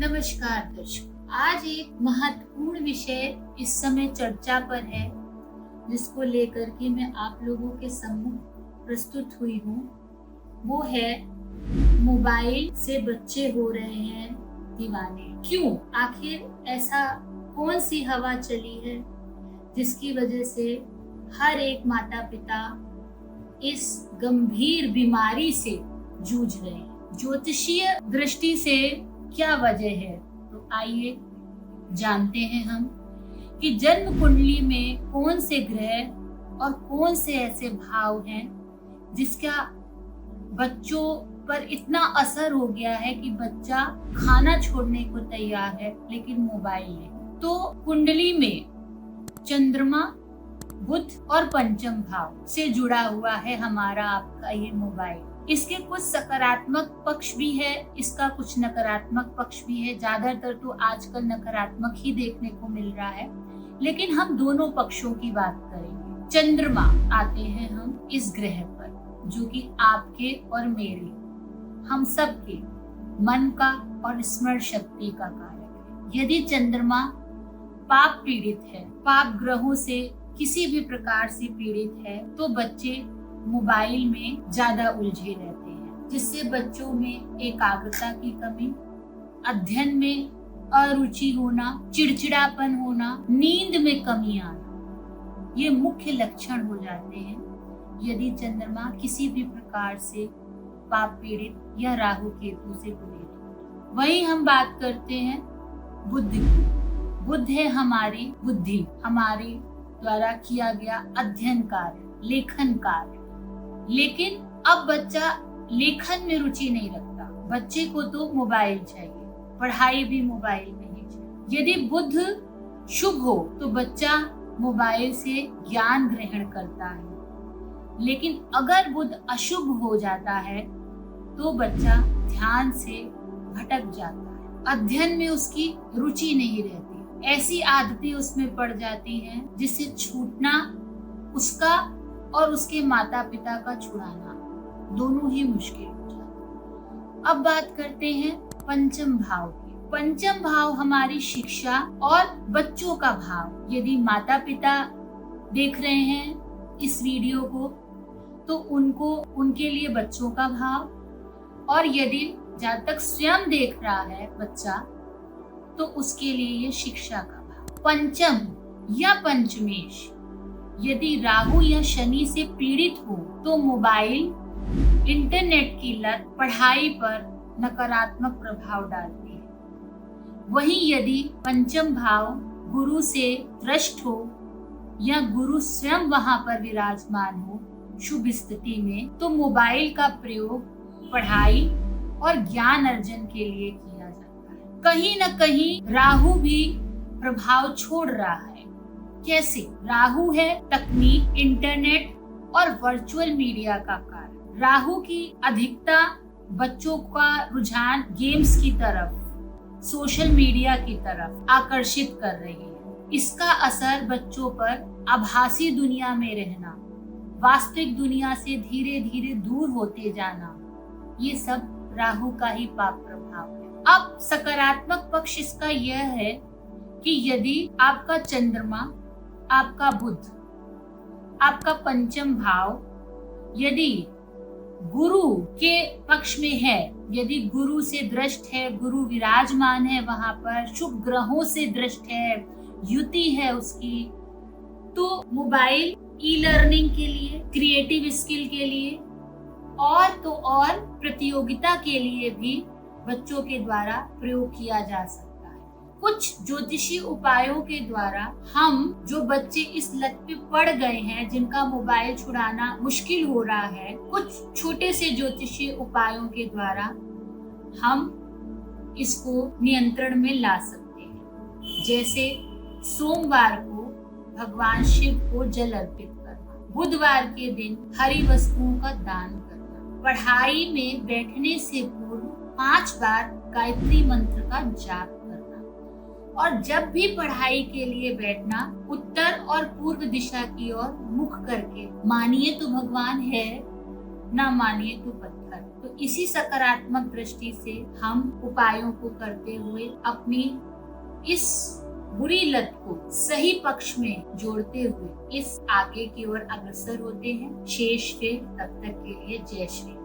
नमस्कार दर्शकों, आज एक महत्वपूर्ण विषय इस समय चर्चा पर है जिसको लेकर के मैं आप लोगों के सम्मुख प्रस्तुत हुई हूँ। वो है मोबाइल से बच्चे हो रहे हैं दीवाने। क्यों? आखिर ऐसा कौन सी हवा चली है जिसकी वजह से हर एक माता पिता इस गंभीर बीमारी से जूझ रहे हैं? ज्योतिषीय दृष्टि से क्या वजह है? तो आइए जानते हैं हम कि जन्म कुंडली में कौन से ग्रह और कौन से ऐसे भाव हैं जिसका बच्चों पर इतना असर हो गया है कि बच्चा खाना छोड़ने को तैयार है लेकिन मोबाइल नहीं। तो कुंडली में चंद्रमा, बुध और पंचम भाव से जुड़ा हुआ है हमारा आपका ये मोबाइल। इसके कुछ सकारात्मक पक्ष भी है, इसका कुछ नकारात्मक पक्ष भी है। ज्यादातर तो आजकल नकारात्मक ही देखने को मिल रहा है, लेकिन हम दोनों पक्षों की बात करेंगे। चंद्रमा आते हैं हम इस ग्रह पर, जो कि आपके और मेरे, हम सबके मन का और स्मरण शक्ति का कारक है। यदि चंद्रमा पाप पीड़ित है, पाप ग्रहों से किसी भी प्रकार से पीड़ित है, तो बच्चे मोबाइल में ज्यादा उलझे रहते हैं, जिससे बच्चों में एकाग्रता की कमी, अध्ययन में अरुचि होना, चिड़चिड़ापन होना, नींद में कमी आना, ये मुख्य लक्षण हो जाते हैं यदि चंद्रमा किसी भी प्रकार से पाप पीड़ित या राहु केतु से पीड़ित हो। वहीं हम बात करते हैं बुध की। बुध है हमारी बुद्धि, हमारे द्वारा किया गया अध्ययन कार्य, लेखन कार्य। लेकिन अब बच्चा लेखन में रुचि नहीं रखता, बच्चे को तो मोबाइल चाहिए, पढ़ाई भी मोबाइल में ही चाहिए। यदि बुध शुभ हो तो बच्चा मोबाइल से ज्ञान ग्रहण करता है, लेकिन अगर बुध अशुभ हो जाता है तो बच्चा ध्यान से भटक जाता है, अध्ययन में उसकी रुचि नहीं रहती, ऐसी आदतें उसमें पड़ जाती हैं जिससे छूटना उसका और उसके माता पिता का छुड़ाना दोनों ही मुश्किल हो जाता है। अब बात करते हैं पंचम भाव की। पंचम भाव हमारी शिक्षा और बच्चों का भाव। यदि माता पिता देख रहे हैं इस वीडियो को तो उनको उनके लिए बच्चों का भाव, और यदि जहाँ तक स्वयं देख रहा है बच्चा तो उसके लिए ये शिक्षा का भाव। पंचम या पंचमेश यदि राहु या शनि से पीड़ित हो तो मोबाइल, इंटरनेट की लत पढ़ाई पर नकारात्मक प्रभाव डालती है। वहीं यदि पंचम भाव गुरु से भ्रष्ट हो या गुरु स्वयं वहां पर विराजमान हो शुभ स्थिति में, तो मोबाइल का प्रयोग पढ़ाई और ज्ञान अर्जन के लिए किया जाता है। कहीं न कहीं राहु भी प्रभाव छोड़ रहा है। कैसे? राहु है तकनीक, इंटरनेट और वर्चुअल मीडिया का कारण। राहु की अधिकता बच्चों का रुझान गेम्स की तरफ, सोशल मीडिया की तरफ आकर्षित कर रही है। इसका असर बच्चों पर आभासी दुनिया में रहना, वास्तविक दुनिया से धीरे धीरे दूर होते जाना, ये सब राहु का ही पाप प्रभाव है। अब सकारात्मक पक्ष इसका यह है कि यदि आपका चंद्रमा, आपका बुध, आपका पंचम भाव यदि गुरु के पक्ष में है, यदि गुरु से दृष्ट है, गुरु विराजमान है वहां पर, शुभ ग्रहों से दृष्ट है, युति है उसकी, तो मोबाइल ई लर्निंग के लिए, क्रिएटिव स्किल के लिए और तो और प्रतियोगिता के लिए भी बच्चों के द्वारा प्रयोग किया जा सकता है। कुछ ज्योतिषीय उपायों के द्वारा हम जो बच्चे इस लत पे पड़ गए हैं, जिनका मोबाइल छुड़ाना मुश्किल हो रहा है, कुछ छोटे से ज्योतिषीय उपायों के द्वारा हम इसको नियंत्रण में ला सकते हैं। जैसे सोमवार को भगवान शिव को जल अर्पित करना, बुधवार के दिन हरी वस्तुओं का दान करना, पढ़ाई में बैठने से पूर्व 5 बार गायत्री मंत्र का जाप करना, और जब भी पढ़ाई के लिए बैठना उत्तर और पूर्व दिशा की ओर मुख करके, मानिए तो भगवान है ना मानिए तो पत्थर। तो इसी सकारात्मक दृष्टि से हम उपायों को करते हुए अपनी इस बुरी लत को सही पक्ष में जोड़ते हुए इस आगे की ओर अग्रसर होते हैं। शेष फिर तब तक के लिए जय श्री राम।